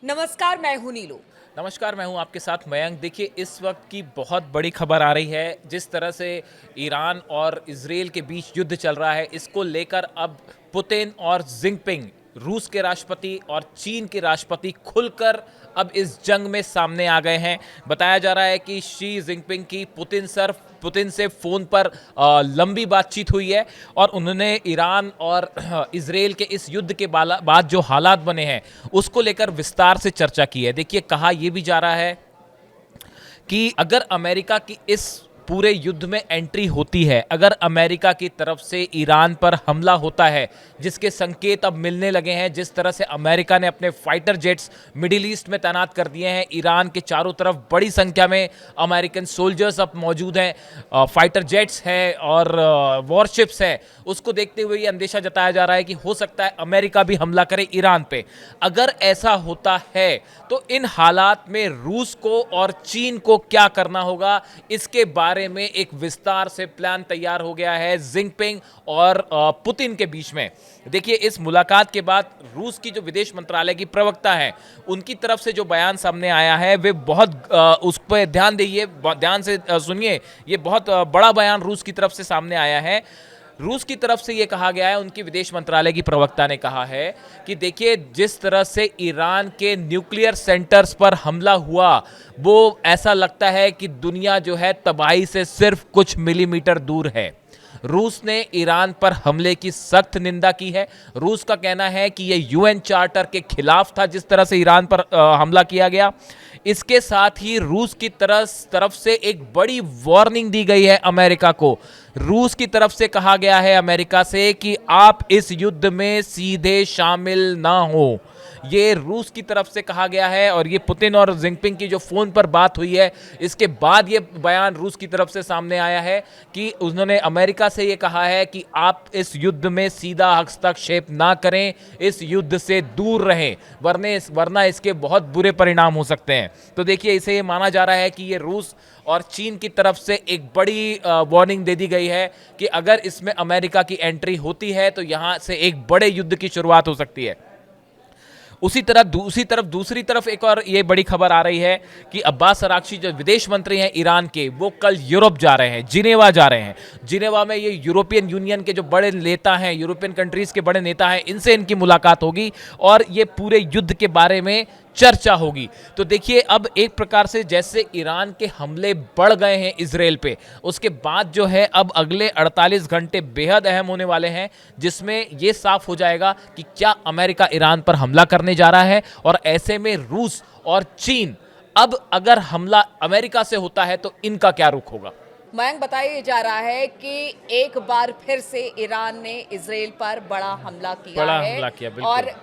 नमस्कार, मैं हूं नीलू। नमस्कार, मैं हूं आपके साथ मयंक। देखिए, इस वक्त की बहुत बड़ी खबर आ रही है। जिस तरह से ईरान और इजरायल के बीच युद्ध चल रहा है, इसको लेकर अब पुतिन और जिनपिंग, रूस के राष्ट्रपति और चीन के राष्ट्रपति, खुलकर अब इस जंग में सामने आ गए हैं। बताया जा रहा है कि शी जिनपिंग की पुतिन से फ़ोन पर लंबी बातचीत हुई है और उन्होंने ईरान और इजरायल के इस युद्ध के बाद जो हालात बने हैं उसको लेकर विस्तार से चर्चा की है। देखिए, कहा यह भी जा रहा है कि अगर अमेरिका की इस पूरे युद्ध में एंट्री होती है, अगर अमेरिका की तरफ से ईरान पर हमला होता है, जिसके संकेत अब मिलने लगे हैं, जिस तरह से अमेरिका ने अपने फाइटर जेट्स मिडिल ईस्ट में तैनात कर दिए हैं, ईरान के चारों तरफ बड़ी संख्या में अमेरिकन सोल्जर्स अब मौजूद हैं, फाइटर जेट्स हैं और वॉरशिप्स हैं, उसको देखते हुए ये अंदेशा जताया जा रहा है कि हो सकता है अमेरिका भी हमला करे ईरान पे। अगर ऐसा होता है तो इन हालात में रूस को और चीन को क्या करना होगा, इसके बारे में एक विस्तार से प्लान तैयार हो गया है जिनपिंग और पुतिन के बीच में। देखिए, इस मुलाकात के बाद रूस की जो विदेश मंत्रालय की प्रवक्ता है, उनकी तरफ से जो बयान सामने आया है वे बहुत उस पर ध्यान दीजिए, ध्यान से सुनिए। ये बहुत बड़ा बयान रूस की तरफ से सामने आया है। रूस की तरफ से यह कहा गया है, उनकी विदेश मंत्रालय की प्रवक्ता ने कहा है कि देखिए, जिस तरह से ईरान के न्यूक्लियर सेंटर्स पर हमला हुआ, वो ऐसा लगता है कि दुनिया जो है तबाही से सिर्फ कुछ मिलीमीटर दूर है। रूस ने ईरान पर हमले की सख्त निंदा की है। रूस का कहना है कि यह यूएन चार्टर के खिलाफ था, जिस तरह से ईरान पर हमला किया गया। इसके साथ ही रूस की तरफ से एक बड़ी वार्निंग दी गई है अमेरिका को। रूस की तरफ से कहा गया है अमेरिका से कि आप इस युद्ध में सीधे शामिल ना हो। ये रूस की तरफ से कहा गया है और ये पुतिन और जिनपिंग की जो फोन पर बात हुई है, इसके बाद ये बयान रूस की तरफ से सामने आया है कि उन्होंने अमेरिका से ये कहा है कि आप इस युद्ध में सीधा हस्तक्षेप ना करें, इस युद्ध से दूर रहें, वरना इसके बहुत बुरे परिणाम हो सकते हैं। तो देखिए, इसे ये माना जा रहा है कि ये रूस और चीन की तरफ से एक बड़ी वार्निंग दे दी गई है कि अगर इसमें अमेरिका की एंट्री होती है तो यहां से एक बड़े युद्ध की शुरुआत हो सकती है। दूसरी तरफ एक और ये बड़ी खबर आ रही है कि अब्बास अराक्ची जो विदेश मंत्री हैं ईरान के, वो कल यूरोप जा रहे हैं, जिनेवा जा रहे हैं। जिनेवा में ये यूरोपियन यूनियन के जो बड़े नेता हैं, यूरोपियन कंट्रीज के बड़े नेता हैं, इनसे इनकी मुलाकात होगी और ये पूरे युद्ध के बारे में चर्चा होगी। तो देखिए, अब एक प्रकार से जैसे ईरान के हमले बढ़ गए हैं इजरायल पे, उसके बाद जो है अब अगले 48 घंटे बेहद अहम होने वाले हैं, जिसमें यह साफ हो जाएगा कि क्या अमेरिका ईरान पर हमला करने जा रहा है। और ऐसे में रूस और चीन, अब अगर हमला अमेरिका से होता है तो इनका क्या रुख होगा। मयंक, बताया जा रहा है कि एक बार फिर से ईरान ने इजरायल पर बड़ा हमला किया बड़ा है। हमला किया, बिल्कुल। और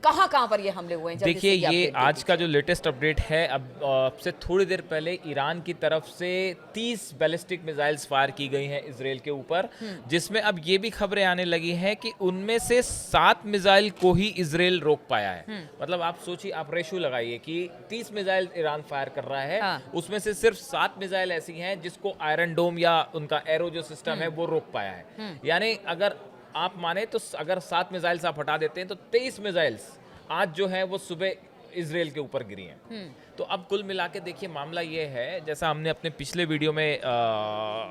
कहां पर ये हमले हुए हैं? जल्दी देखिए, से ये अपडेट आज दीजिए। का जो लेटेस्ट अपडेट है, अब से थोड़ी देर पहले ईरान की तरफ से 30 बैलिस्टिक मिसाइल्स फायर की गई हैं इजरायल के ऊपर, जिसमें अब ये भी खबरें आने लगी हैं कि उनमें से 7 मिसाइल को ही इजरायल रोक पाया है। मतलब आप सोचिए, आप रेशो लगाइए कि 30 मिसाइल ईरान फायर कर रहा है, हाँ। उसमें से सिर्फ 7 मिसाइल ऐसी हैं जिसको आयरन डोम या उनका एरो जो सिस्टम है वो रोक पाया है। यानी अगर आप माने तो अगर 7 मिसाइल्स आप हटा देते हैं तो 23 मिसाइल्स आज जो है वो सुबह इजरायल के ऊपर गिरी हैं। तो अब कुल मिला के देखिए, मामला ये है, जैसा हमने अपने पिछले वीडियो में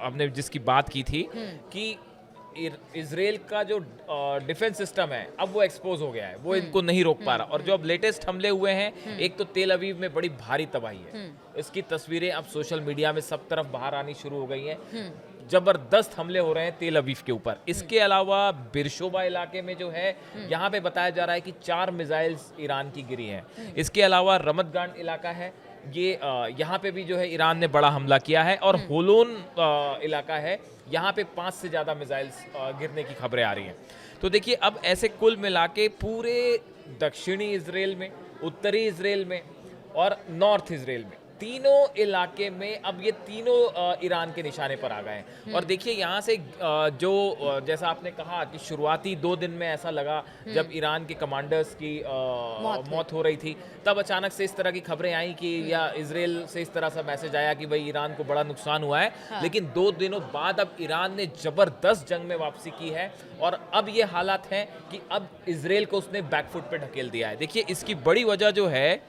हमने जिसकी बात की थी कि इजरायल का जो डिफेंस सिस्टम है अब वो एक्सपोज हो गया है, वो इनको नहीं रोक पा रहा। और जो अब लेटेस्ट हमले हुए हैं, एक तो तेल अवीव में बड़ी भारी तबाही है, इसकी तस्वीरें अब सोशल मीडिया में सब तरफ बाहर आनी शुरू हो गई हैं। जबरदस्त हमले हो रहे हैं तेल अवीव के ऊपर। इसके अलावा बिरशोबा इलाके में जो है, यहाँ पे बताया जा रहा है कि 4 मिसाइल्स ईरान की गिरी हैं। इसके अलावा रमतगान इलाका है, ये यहाँ पे भी जो है ईरान ने बड़ा हमला किया है। और होलोन इलाका है, यहाँ पे 5 से ज़्यादा मिसाइल्स गिरने की खबरें आ रही हैं। तो देखिए, अब ऐसे कुल मिला के पूरे दक्षिणी इजरायल में, उत्तरी इजरायल में और नॉर्थ इजरायल में तीनों इलाके में अब ये तीनों ईरान के निशाने पर आ गए हैं। और देखिए यहाँ से जैसा आपने कहा कि शुरुआती 2 दिन में ऐसा लगा जब ईरान के कमांडर्स की मौत हो रही थी, तब अचानक से इस तरह की खबरें आई कि या इजराइल से इस तरह सा मैसेज आया कि भाई ईरान को बड़ा नुकसान हुआ है। हाँ। लेकिन 2 दिनों बाद अब ईरान ने जबरदस्त जंग में वापसी की है और अब ये हालात हैं कि अब इजराइल को उसने बैकफुट पे ढकेल दिया है। देखिए इसकी बड़ी वजह जो है,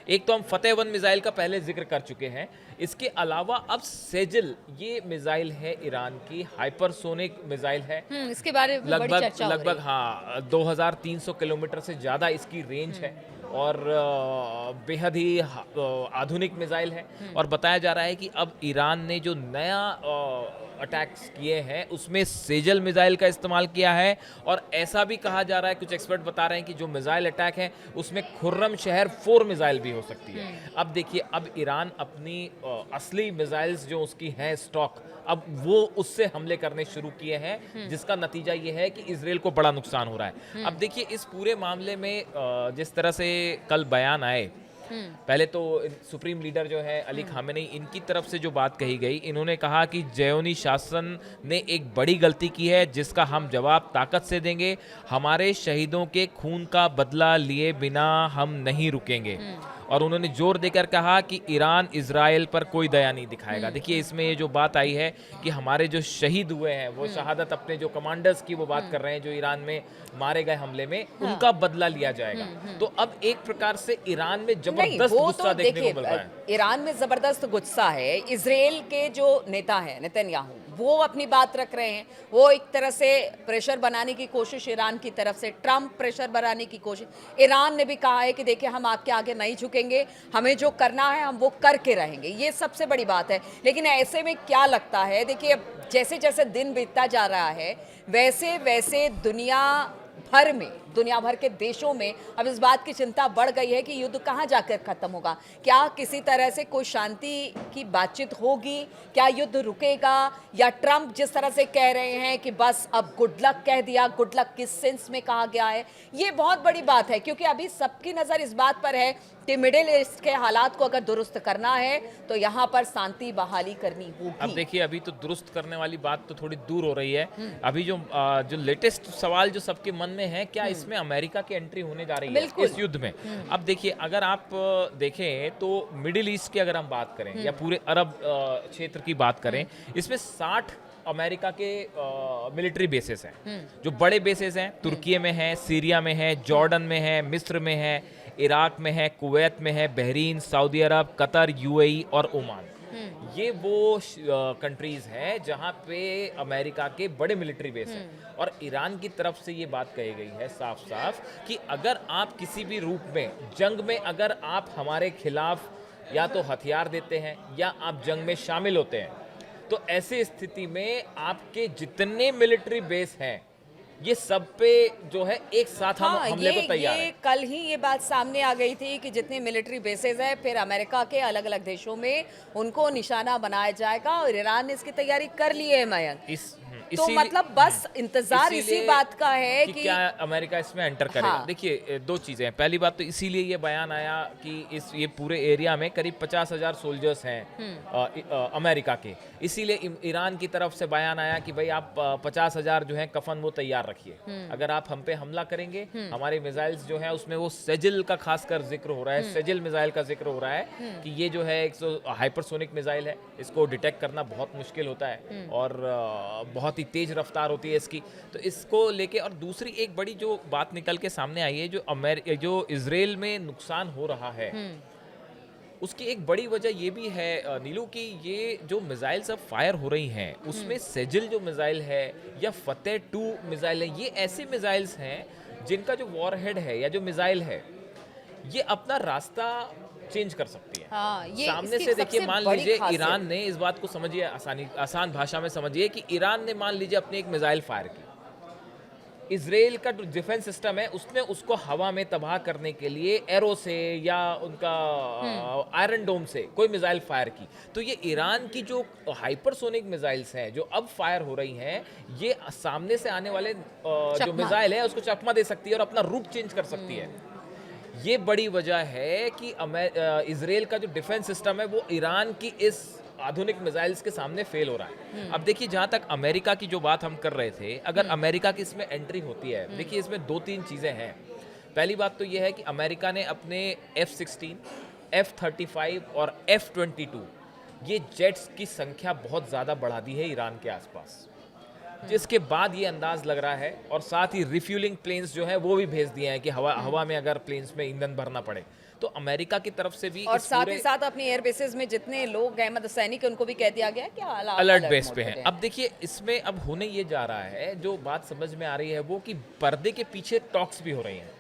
एक तो हम फतेह 1 मिसाइल का पहले जिक्र कर चुके हैं, इसके अलावा अब सेजिल ये मिसाइल है ईरान की, हाइपरसोनिक मिसाइल है। इसके बारे में बड़ी चर्चा हो रही लगभग है। हाँ 2300 किलोमीटर से ज़्यादा इसकी रेंज है और बेहद ही आधुनिक मिसाइल है। और बताया जा रहा है कि अब ईरान ने जो नया अटैक्स किए हैं उसमें सेजल मिसाइल का इस्तेमाल किया है। और ऐसा भी कहा जा रहा है, कुछ एक्सपर्ट बता रहे हैं कि जो मिसाइल अटैक है उसमें खुर्रम शहर 4 मिसाइल भी हो सकती है। अब देखिए अब ईरान अपनी असली मिसाइल्स जो उसकी हैं स्टॉक, अब वो उससे हमले करने शुरू किए हैं, जिसका नतीजा ये है कि इजराइल को बड़ा नुकसान हो रहा है। अब देखिए इस पूरे मामले में जिस तरह से कल बयान आए, पहले तो सुप्रीम लीडर जो है अली खामेनी, इनकी तरफ से जो बात कही गई, इन्होंने कहा कि ज़ियोनी शासन ने एक बड़ी गलती की है जिसका हम जवाब ताकत से देंगे। हमारे शहीदों के खून का बदला लिए बिना हम नहीं रुकेंगे। और उन्होंने जोर देकर कहा कि ईरान इजराइल पर कोई दया नहीं दिखाएगा। देखिए इसमें ये जो बात आई है कि हमारे जो शहीद हुए हैं वो शहादत अपने जो कमांडर्स की वो बात कर रहे हैं जो ईरान में मारे गए हमले में, उनका बदला लिया जाएगा। तो अब एक प्रकार से ईरान में जबरदस्त गुस्सा देखने को मिल रहा है। ईरान में जबरदस्त गुस्सा है। इजराइल के जो नेता हैं नेतन्याहू, वो अपनी बात रख रहे हैं, वो एक तरह से प्रेशर बनाने की कोशिश ईरान की तरफ से, ट्रंप प्रेशर बनाने की कोशिश। ईरान ने भी कहा है कि देखिए हम आपके आगे नहीं झुकेंगे, हमें जो करना है हम वो करके रहेंगे। ये सबसे बड़ी बात है। लेकिन ऐसे में क्या लगता है, देखिए जैसे जैसे दिन बीतता जा रहा है वैसे वैसे दुनिया भर के देशों में अब इस बात की चिंता बढ़ गई है कि युद्ध कहाँ जाकर खत्म होगा। क्या किसी तरह से कोई शांति की बातचीत होगी? क्या युद्ध रुकेगा? या ट्रंप जिस तरह से कह रहे हैं कि बस अब गुड लक कह दिया, गुड लक किस सेंस में कहा गया है, ये बहुत बड़ी बात है। क्योंकि अभी सबकी नज़र इस बात पर है कि मिडिल ईस्ट के हालात को अगर दुरुस्त करना है तो यहाँ पर शांति बहाली करनी होगी। अब देखिए अभी तो दुरुस्त करने वाली बात तो थोड़ी दूर हो रही है। अभी जो लेटेस्ट सवाल जो सबके मन में है, क्या इसमें अमेरिका की एंट्री होने जा रही है इस युद्ध में? अब देखिए अगर आप देखें तो मिडिल ईस्ट की अगर हम बात करें या पूरे अरब क्षेत्र की बात करें, इसमें 60 अमेरिका के मिलिट्री बेसेस हैं, जो बड़े बेसेस हैं। तुर्की में है, सीरिया में है, जॉर्डन में है, मिस्र में है, इराक में है, कुवैत में है, बहरीन, सऊदी अरब, कतर, यूएई और ओमान। ये वो कंट्रीज हैं जहां पे अमेरिका के बड़े मिलिट्री बेस हैं। और ईरान की तरफ से ये बात कही गई है साफ साफ कि अगर आप किसी भी रूप में जंग में अगर आप हमारे खिलाफ या तो हथियार देते हैं या आप जंग में शामिल होते हैं, तो ऐसी स्थिति में आपके जितने मिलिट्री बेस हैं ये सब पे जो है एक साथ हम हमले को तैयार हैं। कल ही ये बात सामने आ गई थी कि जितने मिलिट्री बेसेस हैं फिर अमेरिका के अलग अलग देशों में उनको निशाना बनाया जाएगा और ईरान ने इसकी तैयारी कर ली है मयंक। तो मतलब बस इंतजार इसी बात का है कि क्या अमेरिका इसमें एंटर करेगा। हाँ। देखिए 2 चीजें हैं। पहली बात तो इसीलिए ये बयान आया कि ये पूरे एरिया में करीब 50,000 सोल्जर्स हैं अमेरिका के, इसीलिए ईरान की तरफ से बयान आया कि भाई आप 50,000 जो है कफन वो तैयार रखिए। अगर आप हम पे हमला करेंगे, हमारे मिसाइल्स जो है उसमें वो सेजिल का खासकर जिक्र हो रहा है, सेजिल मिसाइल का जिक्र हो रहा है कि ये जो है एक हाइपरसोनिक मिसाइल है, इसको डिटेक्ट करना बहुत मुश्किल होता है और बहुत ही तेज रफ्तार होती है इसकी। तो इसको लेके और दूसरी एक बड़ी जो बात निकल के सामने आई है, जो इजराइल में नुकसान हो रहा है, उसकी एक बड़ी वजह ये भी है नीलू कि ये जो मिसाइल्स अब फायर हो रही हैं उसमें सेजिल जो मिसाइल है या फतेह 2 मिसाइल है, ये ऐसे मिसाइल्स हैं जिनका जो वॉरहेड है या जो मिसाइल है ये अपना रास्ता चेंज कर सकती है। हाँ, ये सामने से देखिए, मान लीजिए ईरान ने, इस बात को समझिए आसान भाषा में समझिए कि ईरान ने मान लीजिए अपनी एक मिसाइल फायर की, इजराइल का जो डिफेंस सिस्टम है उसने उसको हवा में तबाह करने के लिए एरो से या उनका आयरन डोम से कोई मिसाइल फायर की, तो ये ईरान की जो हाइपरसोनिक मिसाइल्स हैं जो अब फायर हो रही हैं, ये सामने से आने वाले जो मिसाइल है उसको चकमा दे सकती है और अपना रूट चेंज कर सकती है। ये बड़ी वजह है कि इजराइल का जो डिफेंस सिस्टम है वो ईरान की इस आधुनिक मिसाइल्स के सामने फेल हो रहा है। अब देखिए, जहां तक अमेरिका की जो बात हम कर रहे थे, अगर अमेरिका की इसमें एंट्री होती है, देखिए इसमें दो तीन चीज़ें हैं। पहली बात तो ये है कि अमेरिका ने अपने F-16, F-35 और F-22 ये जेट्स की संख्या बहुत ज़्यादा बढ़ा दी है ईरान के आसपास, जिसके बाद ये अंदाज लग रहा है, और साथ ही रिफ्यूलिंग प्लेन्स जो है वो भी भेज दिए हैं कि हवा में अगर प्लेन्स में ईंधन भरना पड़े तो अमेरिका की तरफ से भी और इस साथ पूरे ही साथ अपनी एयर बेसिस में जितने लोग गए, मतलब सैनिक, उनको भी कह दिया गया कि अलर्ट बेस मोड पे पे हैं। रहें। अब देखिए, इसमें अब होने ये जा रहा है, जो बात समझ में आ रही है वो कि पर्दे के पीछे टॉक्स भी हो रही हैं,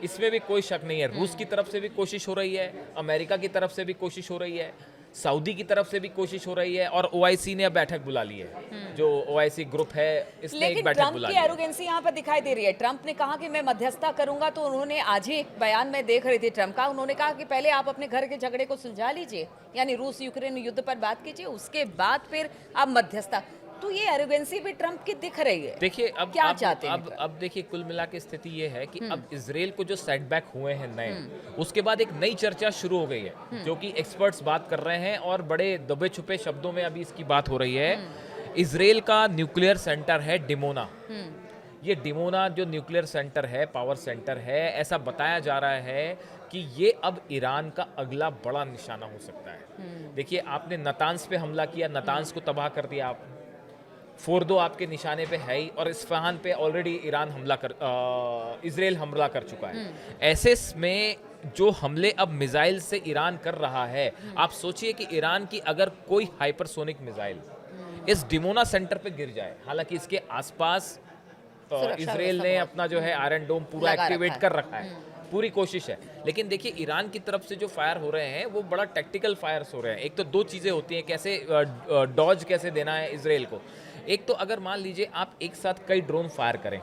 इसमें भी कोई शक नहीं है। रूस की तरफ से भी कोशिश हो रही है, अमेरिका की तरफ से भी कोशिश हो रही है, सऊदी की तरफ से भी कोशिश हो रही है, और ओआईसी ने अब बैठक बुला ली है। जो ओआईसी ग्रुप है, इसने एक लेकिन बैठक ट्रंप बुला की ली है। एरोगेंसी यहाँ पर दिखाई दे रही है। ट्रंप ने कहा कि मैं मध्यस्थता करूंगा, तो उन्होंने आज ही एक बयान में देख रही थी ट्रंप का, उन्होंने कहा कि पहले आप अपने घर के झगड़े को सुलझा लीजिए, यानी रूस यूक्रेन युद्ध पर बात कीजिए, उसके बाद फिर आप मध्यस्थता। तो ये एरोगेंसी भी ट्रंप की दिख रही है। देखिए, अब क्या अब चाहते हैं अब ट्रंप? अब देखिए, कुल मिला के स्थिति ये है कि अब इजराइल को जो सेटबैक हुए हैं नए, उसके बाद एक नई चर्चा शुरू हो गई है, जो कि एक्सपर्ट्स बात कर रहे हैं और बड़े दबे छुपे शब्दों में अभी इसकी बात हो रही है। इजराइल का न्यूक्लियर सेंटर है डिमोना। ये डिमोना जो न्यूक्लियर सेंटर है, पावर सेंटर है, ऐसा बताया जा रहा है कि ये अब ईरान का अगला बड़ा निशाना हो सकता है। देखिए, आपने नतांस पे हमला किया, नतांस को तबाह कर दिया आप, फोर्दो आपके निशाने पे है ही, और इस्फहान पे ऑलरेडी इजराइल हमला कर चुका है। ऐसे में जो हमले अब मिसाइल से ईरान कर रहा है, आप सोचिए कि ईरान की अगर कोई हाइपरसोनिक मिसाइल इस डिमोना सेंटर पे गिर जाए, हालांकि इसके आसपास सुरक्षा इजराइल व्यवस्था ने बहुत अपना जो है आयरन डोम पूरा लगा एक्टिवेट रखा है। कर रखा है, पूरी कोशिश है। लेकिन देखिए, ईरान की तरफ से जो फायर हो रहे हैं वो बड़ा टैक्टिकल फायर्स हो रहे हैं। एक तो दो चीज़ें होती हैं, कैसे डॉज कैसे देना है इजराइल को। एक तो अगर मान लीजिए आप एक साथ कई ड्रोन फायर करें,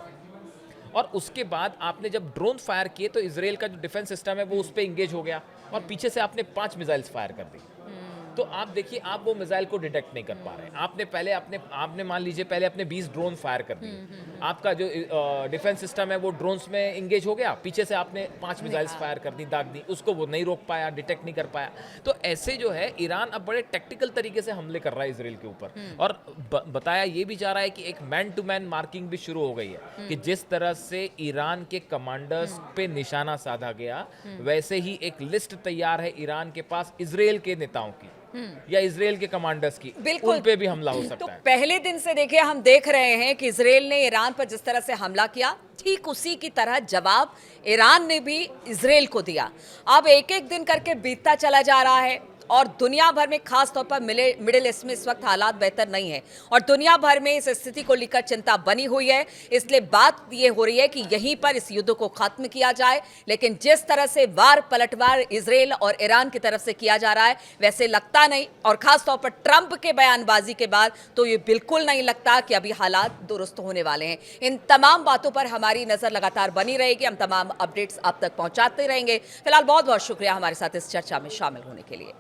और उसके बाद आपने जब ड्रोन फायर किए तो इजराइल का जो डिफेंस सिस्टम है वो उस पर इंगेज हो गया, और पीछे से आपने 5 मिसाइल्स फायर कर दी, तो आप देखिए, आप वो मिसाइल को डिटेक्ट नहीं कर पा रहे हैं। आपने मान लीजिए पहले अपने 20 ड्रोन फायर कर दिए, आपका जो डिफेंस सिस्टम है वो ड्रोन्स में इंगेज हो गया, पीछे से आपने 5 मिसाइल्स फायर कर दी, दाग दी, उसको वो नहीं रोक पाया, डिटेक्ट नहीं कर पाया। तो ऐसे जो है ईरान अब बड़े टैक्टिकल तरीके से हमले कर रहा है इजराइल के ऊपर, और बताया ये भी जा रहा है कि एक मैन टू मैन मार्किंग भी शुरू हो गई है, कि जिस तरह से ईरान के कमांडर्स पे निशाना साधा गया, वैसे ही एक लिस्ट तैयार है ईरान के पास इजराइल के नेताओं की या इजराइल के कमांडर्स की, बिल्कुल। उन पे भी हमला हो तो सकता है। पहले दिन से देखिए, हम देख रहे हैं कि इजराइल ने ईरान पर जिस तरह से हमला किया, ठीक उसी की तरह जवाब ईरान ने भी इजराइल को दिया। अब एक एक दिन करके बीतता चला जा रहा है, और दुनिया भर में खास तौर पर मिडिल ईस्ट में इस वक्त हालात बेहतर नहीं है, और दुनिया भर में इस स्थिति को लेकर चिंता बनी हुई है। इसलिए बात ये हो रही है कि यहीं पर इस युद्ध को खत्म किया जाए, लेकिन जिस तरह से वार पलटवार इजराइल और ईरान की तरफ से किया जा रहा है, वैसे लगता नहीं, और खास तौर पर ट्रंप के बयानबाजी के बाद तो ये बिल्कुल नहीं लगता कि अभी हालात दुरुस्त होने वाले हैं। इन तमाम बातों पर हमारी नजर लगातार बनी रहेगी, हम तमाम अपडेट्स आप तक पहुंचाते रहेंगे। फिलहाल बहुत बहुत शुक्रिया हमारे साथ इस चर्चा में शामिल होने के लिए।